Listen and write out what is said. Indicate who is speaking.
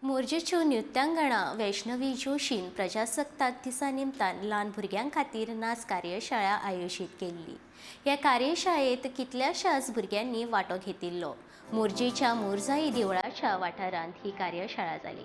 Speaker 1: मोरजेच्यो नृत्यांगणा वैष्णवी जोशीन प्रजासत्ताक दिसा निमतान ल्हान भुरग्यां खातीर नाच कार्यशाळा आयोजीत केल्ली। ह्या कार्यशाळेत कितल्याशाच भुरग्यांनी वांटो घेतिल्लो। मोरजेच्या मोरजाई देवळाच्या वाठारांत ही कार्यशाळा जाली।